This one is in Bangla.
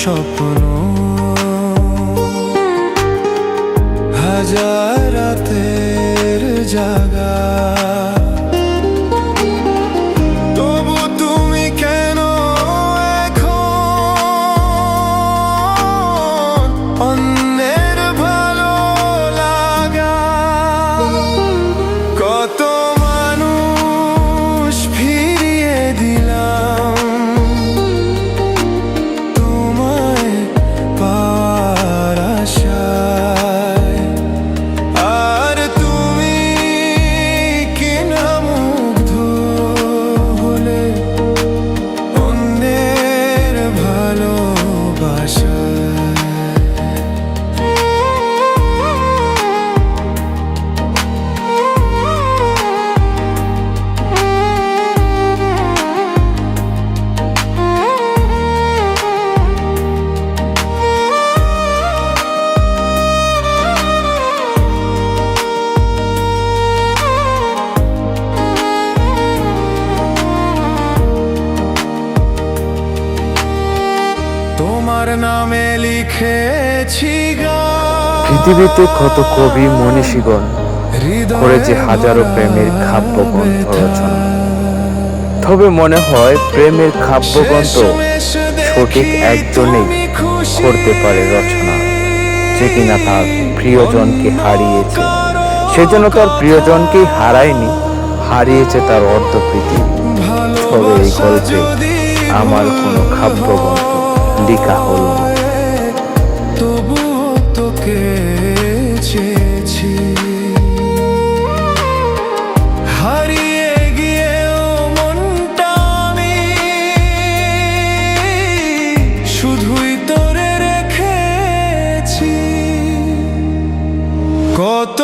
স্বপ্ন হাজার রাতের জাগা, তবু তুমি কেন এখন অন্যের ভালো লাগা? কত মানুষ ফিরিয়ে দিলাম তোমায় পাওয়ার আশায়, আর তুমি কিনা মুগ্ধ হলে অন্যের ভালোবাসায়। তোমার নামে লিখেছি গান, পৃথিবীতে কত কবি মনীষীগণ করেছে হাজারো প্রেমের কাব্যগ্রন্থ রচনা, তবে মনে হয় প্রেমের কাব্যগ্রন্থ সঠিক একজনেই করতে পারে রচনা, যে কিনা তার প্রিয়জনকে হারিয়েছে। সেজন্য তার প্রিয়জনকে হারায়নি, হারিয়েছে তার অর্ধ পৃথিবী। তবে এই গল্পে আমার কোনো কাব্যগ্রন্থ লেখা হলো না। তবু তোকে চেয়েছি, হারিয়ে গিয়েও মনটা আমি শুধুই তোরে রেখেছি। কত